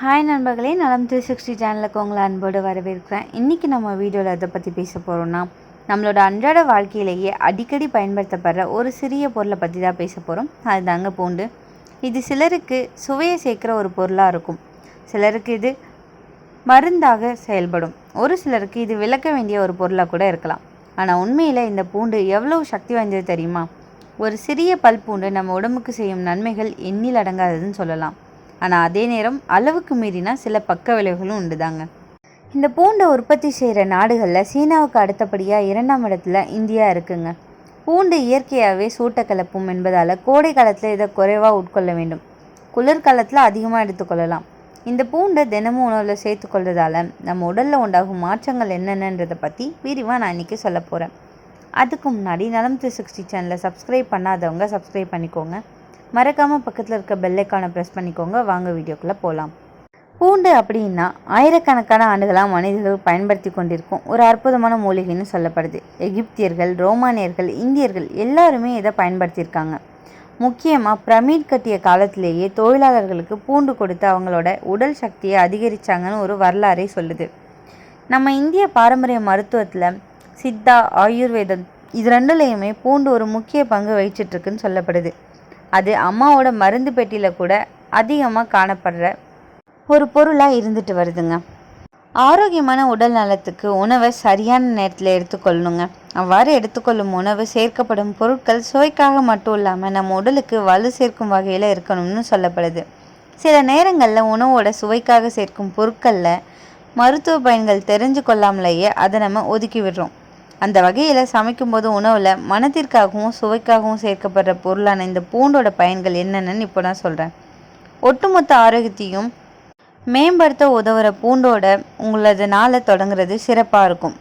Hi நண்பர்களே, நலம் 360 சேனலுக்கு உங்களை அன்போடு வரவேற்கிறேன். இன்றைக்கி நம்ம வீடியோவில் எதை பற்றி பேச போகிறோம்னா, நம்மளோட அன்றாட வாழ்க்கையிலேயே அடிக்கடி பயன்படுத்தப்படுற ஒரு சிறிய பொருளை பற்றி தான் பேச போகிறோம். அதுதாங்க பூண்டு. இது சிலருக்கு சுவையை சேர்க்குற ஒரு பொருளாக இருக்கும், சிலருக்கு இது மருந்தாக செயல்படும், ஒரு சிலருக்கு இது விளக்க வேண்டிய ஒரு பொருளாக கூட இருக்கலாம். ஆனால் உண்மையில் இந்த பூண்டு எவ்வளோ சக்தி வாய்ந்தது தெரியுமா? ஒரு சிறிய பல் பூண்டு நம்ம உடம்புக்கு செய்யும் நன்மைகள் எண்ணில் அடங்காததுன்னு சொல்லலாம். ஆனால் அதே நேரம் அளவுக்கு மீறினா சில பக்க விளைவுகளும் உண்டுதாங்க. இந்த பூண்டை உற்பத்தி செய்கிற நாடுகளில் சீனாவுக்கு அடுத்தபடியாக 2ஆம் இடத்துல இந்தியா இருக்குங்க. பூண்டு இயற்கையாகவே சூட்டை கலப்பும் என்பதால் கோடை காலத்தில் இதை குறைவாக உட்கொள்ள வேண்டும், குளிர்காலத்தில் அதிகமாக எடுத்துக்கொள்ளலாம். இந்த பூண்டை தினமும் உணவில் சேர்த்துக்கொள்றதால நம்ம உடலில் உண்டாகும் மாற்றங்கள் என்னென்னன்றதை பற்றி விரிவாக நான் இன்றைக்கி சொல்ல போகிறேன். அதுக்கு முன்னாடி நலம் 360 சேனலை சப்ஸ்கிரைப் பண்ணாதவங்க சப்ஸ்கிரைப் பண்ணிக்கோங்க. மறக்காமல் பக்கத்தில் இருக்க பெல்லைக்கானை ப்ரெஸ் பண்ணிக்கோங்க. வாங்க வீடியோக்குள்ளே போகலாம். பூண்டு அப்படின்னா ஆயிரக்கணக்கான ஆண்டுகளாக மனிதர்கள் பயன்படுத்தி கொண்டிருக்கும் ஒரு அற்புதமான மூலிகைன்னு சொல்லப்படுது. எகிப்தியர்கள், ரோமானியர்கள், இந்தியர்கள் எல்லாருமே இதை பயன்படுத்தியிருக்காங்க. முக்கியமாக பிரமிட் கட்டிய காலத்திலேயே தொழிலாளர்களுக்கு பூண்டு கொடுத்து அவங்களோட உடல் சக்தியை அதிகரித்தாங்கன்னு ஒரு வரலாறே சொல்லுது. நம்ம இந்திய பாரம்பரிய மருத்துவத்தில் சித்தா, ஆயுர்வேதம் இது ரெண்டுலேயுமே பூண்டு ஒரு முக்கிய பங்கு வகிச்சிட்ருக்குன்னு சொல்லப்படுது. அது அம்மாவோட மருந்து பெட்டியில் கூட அதிகமாக காணப்படுற ஒரு பொருளாக இருந்துட்டு வருதுங்க. ஆரோக்கியமான உடல் நலத்துக்கு உணவை சரியான நேரத்தில் எடுத்துக்கொள்ளணுங்க. அவ்வாறு எடுத்துக்கொள்ளும் உணவு சேர்க்கப்படும் பொருட்கள் சுவைக்காக மட்டும் இல்லாமல் நம்ம உடலுக்கு வலு சேர்க்கும் வகையில் இருக்கணும்னு சொல்லப்படுது. சில நேரங்களில் உணவோட சுவைக்காக சேர்க்கும் பொருட்களில் மருத்துவ பயன்கள் தெரிஞ்சு கொள்ளாமலேயே அதை நம்ம ஒதுக்கி விடுறோம். அந்த வகையில் சமைக்கும்போது உணவில் மனத்திற்காகவும் சுவைக்காகவும் சேர்க்கப்படுற பொருளான இந்த பூண்டோட பயன்கள் என்னென்னு இப்போ நான் சொல்கிறேன். ஒட்டுமொத்த ஆரோக்கியத்தையும் மேம்படுத்த உதவுற பூண்டோட உங்களது நாளை தொடங்குறது சிறப்பாக இருக்கும்.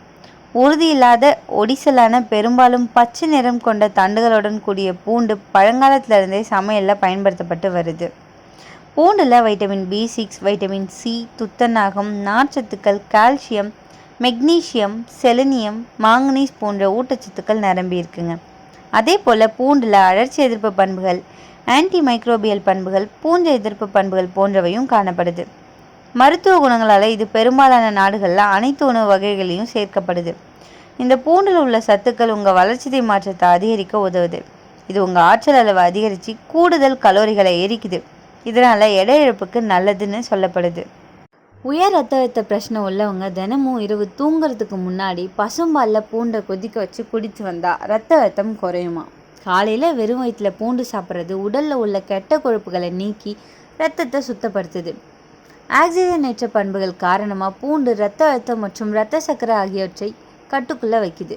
உறுதியில்லாத ஒடிசலான பெரும்பாலும் பச்சை நிறம் கொண்ட தண்டுகளுடன் கூடிய பூண்டு பழங்காலத்திலிருந்தே சமையலில் பயன்படுத்தப்பட்டு வருது. பூண்டில் வைட்டமின் B6, வைட்டமின் C, துத்தநாகம், நார்ச்சத்துக்கள், கால்சியம், மெக்னீசியம், செலினியம், மாங்கனீஸ் போன்ற ஊட்டச்சத்துக்கள் நிரம்பி இருக்குங்க. அதே போல் பூண்டில் அழற்சி எதிர்ப்பு பண்புகள், ஆன்டி மைக்ரோபியல் பண்புகள், பூஞ்ச எதிர்ப்பு பண்புகள் போன்றவையும் காணப்படுது. மருத்துவ குணங்களால் இது பெரும்பாலான நாடுகளில் அனைத்து உணவு வகைகளையும் சேர்க்கப்படுது. இந்த பூண்டில் உள்ள சத்துக்கள் உங்கள் வளர்ச்சிதை மாற்றத்தை அதிகரிக்க உதவுது. இது உங்கள் ஆற்றல் அளவை அதிகரித்து கூடுதல் கலோரிகளை எரிக்குது. இதனால் எடை இழப்புக்கு நல்லதுன்னு சொல்லப்படுது. உயர் ரத்த அழுத்த பிரச்சனை உள்ளவங்க தினமும் இரவு தூங்குறதுக்கு முன்னாடி பசும்பாலில் பூண்டை கொதிக்க வச்சு குடித்து வந்தால் ரத்த அழுத்தம் குறையுமா. காலையில் வெறும் வயிற்றில் பூண்டு சாப்பிட்றது உடலில் உள்ள கெட்ட கொழுப்புகளை நீக்கி ரத்தத்தை சுத்தப்படுத்துது. ஆக்சிஜனேற்ற பண்புகள் காரணமாக பூண்டு ரத்த அழுத்தம் மற்றும் இரத்த சர்க்கரை ஆகியவற்றை கட்டுக்குள்ளே வைக்குது.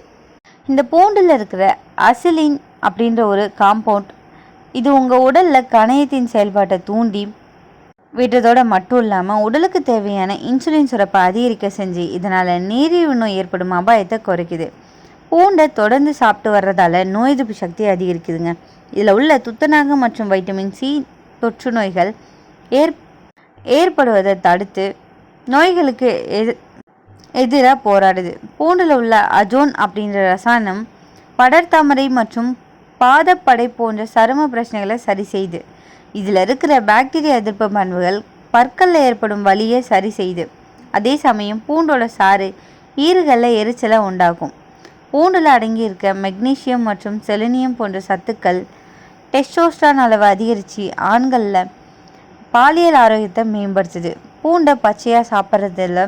இந்த பூண்டில் இருக்கிற அசிலின் அப்படின்ற ஒரு காம்பவுண்ட் இது உங்கள் உடலில் கணையத்தின் செயல்பாட்டை தூண்டி விடுறதோடு மட்டும் இல்லாமல் உடலுக்கு தேவையான இன்சுலின் சுரப்பை அதிகரிக்க செஞ்சு இதனால் நீரிழிவு நோய் ஏற்படும் அபாயத்தை குறைக்குது. பூண்டை தொடர்ந்து சாப்பிட்டு வர்றதால நோய் எதிர்ப்பு சக்தி அதிகரிக்குதுங்க. இதில் உள்ள துத்தநாகம் மற்றும் வைட்டமின் C தொற்று நோய்கள் ஏற்படுவதை தடுத்து நோய்களுக்கு எதிராக போராடுது. பூண்டில் உள்ள அஜோன் அப்படின்ற ரசாயனம் படர்தாமரை மற்றும் பாதப்படை போன்ற சரும பிரச்சனைகளை சரி செய்து. இதில் இருக்கிற பாக்டீரியா எதிர்ப்பு பண்புகள் பற்களில் ஏற்படும் வலியை சரி செய்து. அதே சமயம் பூண்டோட சாறு ஈறுகளில் எரிச்சலை உண்டாகும். பூண்டில் அடங்கியிருக்க மெக்னீசியம் மற்றும் செலினியம் போன்ற சத்துக்கள் டெஸ்டோஸ்டரான் அளவை அதிகரித்து ஆண்களில் பாலியல் ஆரோக்கியத்தை மேம்படுத்துது. பூண்டை பச்சையாக சாப்பிட்றதுல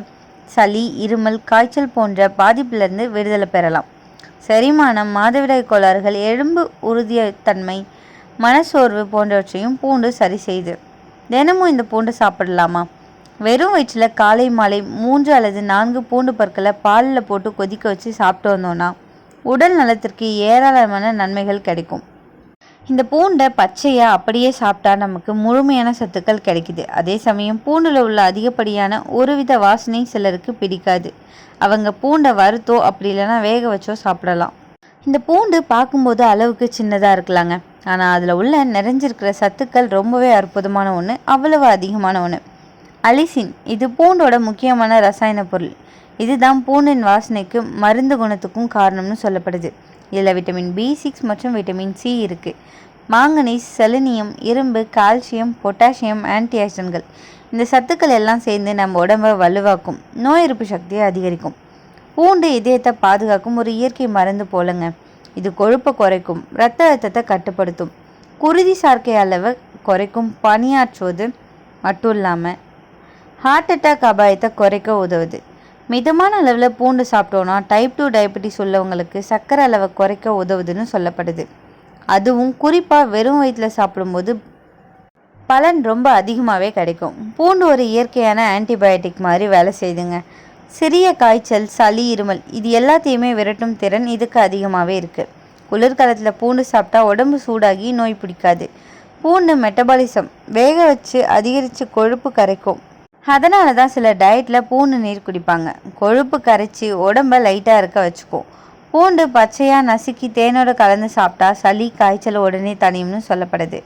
சளி, இருமல், காய்ச்சல் போன்ற பாதிப்பிலிருந்து விடுதலை பெறலாம். செரிமானம், மாதவிடாய் கோளாறுகள், எலும்பு உறுதித்தன்மை, மனசோர்வு போன்றவற்றையும் பூண்டு சரி செய்து. தினமும் இந்த பூண்டு சாப்பிடலாமா? வெறும் வயிற்றில் காலை மாலை 3 அல்லது 4 பூண்டு பற்களை பாலில் போட்டு கொதிக்க வச்சு சாப்பிட்டு வந்தோன்னா உடல் நலத்திற்கு ஏராளமான நன்மைகள் கிடைக்கும். இந்த பூண்டை பச்சையாக அப்படியே சாப்பிட்டா நமக்கு முழுமையான சத்துக்கள் கிடைக்குது. அதே சமயம் பூண்டில் உள்ள அதிகப்படியான ஒருவித வாசனை சிலருக்கு பிடிக்காது. அவங்க பூண்டை வறுத்தோ அப்படி இல்லைன்னா வேக வச்சோ சாப்பிடலாம். இந்த பூண்டு பார்க்கும்போது அளவுக்கு சின்னதாக இருக்கலாங்க, ஆனால் அதில் உள்ள நிறைஞ்சிருக்கிற சத்துக்கள் ரொம்பவே அற்புதமான ஒன்று, அவ்வளவு அதிகமான ஒன்று. அலிசின் இது பூண்டோட முக்கியமான ரசாயன பொருள். இதுதான் பூண்டின் வாசனைக்கு மருந்து குணத்துக்கும் காரணம்னு சொல்லப்படுது. இதில் விட்டமின் B6 மற்றும் விட்டமின் C இருக்குது. மாங்கனீஸ், செலினியம், இரும்பு, கால்சியம், பொட்டாசியம், ஆன்டி ஆக்சிடென்ட்கள் இந்த சத்துக்கள் எல்லாம் சேர்ந்து நம்ம உடம்பை வலுவாக்கும், நோய் எதிர்ப்பு சக்தியை அதிகரிக்கும். பூண்டு இதயத்தை பாதுகாக்கும் ஒரு இயற்கை மருந்து போலங்க. இது கொழுப்பை குறைக்கும், இரத்த அழுத்தத்தை கட்டுப்படுத்தும், குருதி சார்க்கை அளவை குறைக்கும், பணியாற்றுவது மட்டும் இல்லாமல் ஹார்ட் அட்டாக் அபாயத்தை குறைக்க உதவுது. மிதமான அளவில் பூண்டு சாப்பிட்டோன்னா டைப் 2 டயபெட்டிஸ் உள்ளவங்களுக்கு சர்க்கரை அளவை குறைக்க உதவுதுன்னு சொல்லப்படுது. அதுவும் குறிப்பாக வெறும் வயிற்றில் சாப்பிடும்போது பலன் ரொம்ப அதிகமாகவே கிடைக்கும். பூண்டு ஒரு இயற்கையான ஆன்டிபயோட்டிக் மாதிரி வேலை செய்யுதுங்க. சிறிய காய்ச்சல், சளி, இருமல் இது எல்லாத்தையுமே விரட்டும் திறன் இதுக்கு அதிகமாகவே இருக்குது. குளிர்காலத்தில் பூண்டு சாப்பிட்டா உடம்பு சூடாகி நோய் பிடிக்காது. பூண்டு மெட்டபாலிசம் வேக வச்சு அதிகரித்து கொழுப்பு கரைக்கும். அதனால தான் சில டயட்டில் பூண்டு நீர் குடிப்பாங்க. கொழுப்பு கரைச்சி உடம்பை லைட்டாக இருக்க வச்சுக்கும். பூண்டு பச்சையாக நசுக்கி தேனோட கலந்து சாப்பிட்டா சளி, காய்ச்சல் உடனே தனியும்னு சொல்லப்படுது.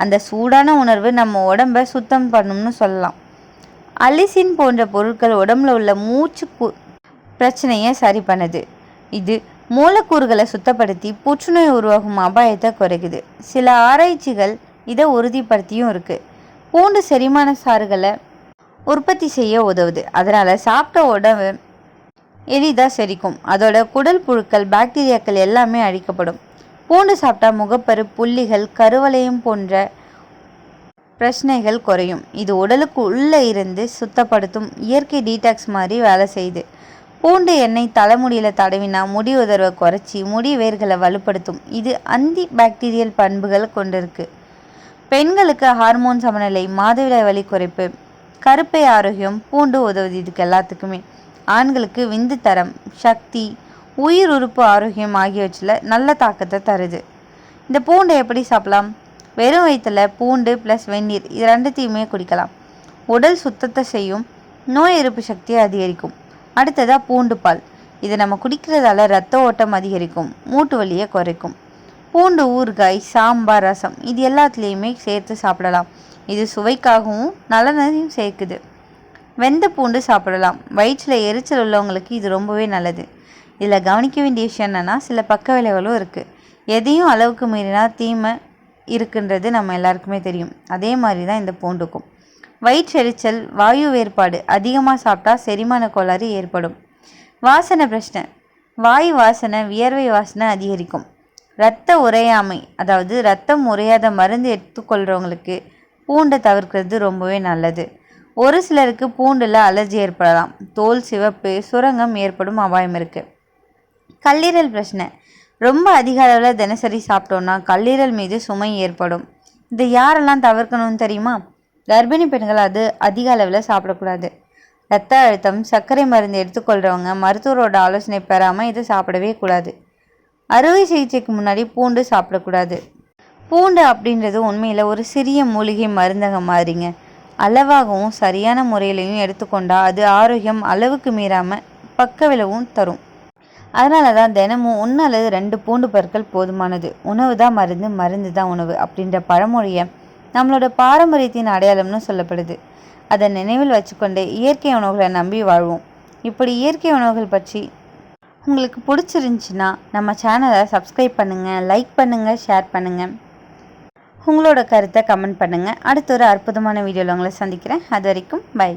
அந்த சூடான உணர்வு நம்ம உடம்பை சுத்தம் பண்ணும்னு சொல்லலாம். அலிசின் போன்ற பொருட்கள் உடம்புல உள்ள மூச்சு பிரச்சனையை சரி பண்ணுது. இது மூலக்கூறுகளை சுத்தப்படுத்தி புற்றுநோய் உருவாகும் அபாயத்தை குறைக்குது. சில ஆராய்ச்சிகள் இதை உறுதிப்படுத்தியும் இருக்குது. பூண்டு செரிமான சாறுகளை உற்பத்தி செய்ய உதவுது. அதனால் சாப்பிட்ட உடம்பு எளிதாக செரிக்கும். அதோட குடல் புழுக்கள், பாக்டீரியாக்கள் எல்லாமே அழிக்கப்படும். பூண்டு சாப்பிட்டா முகப்பரு, புள்ளிகள், கருவளையம் போன்ற பிரச்சனைகள் குறையும். இது உடலுக்கு உள்ளே இருந்து சுத்தப்படுத்தும் இயற்கை டீடாக்ஸ் மாதிரி வேலை செய்யுது. பூண்டு எண்ணெய் தலைமுடியில் தடவினா முடி உதர்வை குறைச்சி முடி வேர்களை வலுப்படுத்தும். இது ஆன்டி பாக்டீரியல் பண்புகள் கொண்டிருக்கு. பெண்களுக்கு ஹார்மோன் சமநிலை, மாதவிடாய் வலி குறைப்பு, கருப்பை ஆரோக்கியம் பூண்டு உதவுது. இதுக்கு எல்லாத்துக்குமே ஆண்களுக்கு விந்து தரம், சக்தி, உயிர் உறுப்பு ஆரோக்கியம் ஆகியவற்றில் நல்ல தாக்கத்தை தருது. இந்த பூண்டை எப்படி சாப்பிடலாம்? வெறும் வயிற்றில் பூண்டு ப்ளஸ் வெந்நீர் இது ரெண்டுத்தையுமே குடிக்கலாம். உடல் சுத்தத்தை செய்யும், நோய் எதிர்ப்பு சக்தியை அதிகரிக்கும். அடுத்ததாக பூண்டு பால். இதை நம்ம குடிக்கிறதால ரத்த ஓட்டம் அதிகரிக்கும், மூட்டு வலியை குறைக்கும். பூண்டு ஊறுகாய், சாம்பார், ரசம் இது எல்லாத்துலேயுமே சேர்த்து சாப்பிடலாம். இது சுவைக்காகவும் நலனையும் சேர்க்குது. வெந்த பூண்டு சாப்பிடலாம். வயிற்றில் எரிச்சல் உள்ளவங்களுக்கு இது ரொம்பவே நல்லது. இதில் கவனிக்க வேண்டிய விஷயம் என்னென்னா, சில பக்க விளைவுகளும் இருக்குது. எதையும் அளவுக்கு மீறினா தீமை இருக்குன்றது நம்ம எல்லாருக்குமே தெரியும். அதே மாதிரி தான் இந்த பூண்டுக்கும். வயிற்றெரிச்சல், வாயு வேறுபாடு அதிகமாக சாப்பிட்டா செரிமான கோளாறு ஏற்படும். வாசனை பிரச்சனை, வாயு வாசனை, வியர்வை வாசனை அதிகரிக்கும். இரத்த உறையாமை, அதாவது இரத்தம் உறையாத மருந்து எடுத்துக்கொள்கிறவங்களுக்கு பூண்டை தவிர்க்கிறது ரொம்பவே நல்லது. ஒரு சிலருக்கு பூண்டில் அலர்ஜி ஏற்படலாம். தோல் சிவப்பு, சுரங்கம் ஏற்படும் அபாயம் இருக்குது. கல்லீரல் பிரச்சனை, ரொம்ப அதிக அளவில் தினசரி சாப்பிட்டோன்னா கல்லீரல் மீது சுமை ஏற்படும். இதை யாரெல்லாம் தவிர்க்கணும்னு தெரியுமா? கர்ப்பிணி பெண்கள் அது அதிக அளவில் சாப்பிடக்கூடாது. இரத்த அழுத்தம், சர்க்கரை மருந்து எடுத்துக்கொள்கிறவங்க மருத்துவரோட ஆலோசனை பெறாமல் இதை சாப்பிடவே கூடாது. அறுவை சிகிச்சைக்கு முன்னாடி பூண்டு சாப்பிடக்கூடாது. பூண்டு அப்படின்றது உண்மையில் ஒரு சிறிய மூலிகை மருந்தகம் மாதிரிங்க. அளவாகவும் சரியான முறையிலையும் எடுத்துக்கொண்டா அது ஆரோக்கியம், அளவுக்கு மீறாமல் பக்க விளைவும் தரும். அதனால தான் தினமும் 1 அல்லது 2 பூண்டு பற்கள் போதுமானது. உணவு தான் மருந்து, மருந்து தான் உணவு அப்படின்ற பழமொழியை நம்மளோட பாரம்பரியத்தின் அடையாளம்னு சொல்லப்படுது. அதை நினைவில் வச்சுக்கொண்டு இயற்கை உணவுகளை நம்பி வாழ்வோம். இப்படி இயற்கை உணவுகள் பற்றி உங்களுக்கு பிடிச்சிருந்துச்சின்னா நம்ம சேனலை சப்ஸ்கிரைப் பண்ணுங்கள், லைக் பண்ணுங்கள், ஷேர் பண்ணுங்கள். உங்களோட கருத்தை கமெண்ட் பண்ணுங்கள். அடுத்த ஒரு அற்புதமான வீடியோவில் உங்களை சந்திக்கிறேன். அது வரைக்கும் பை.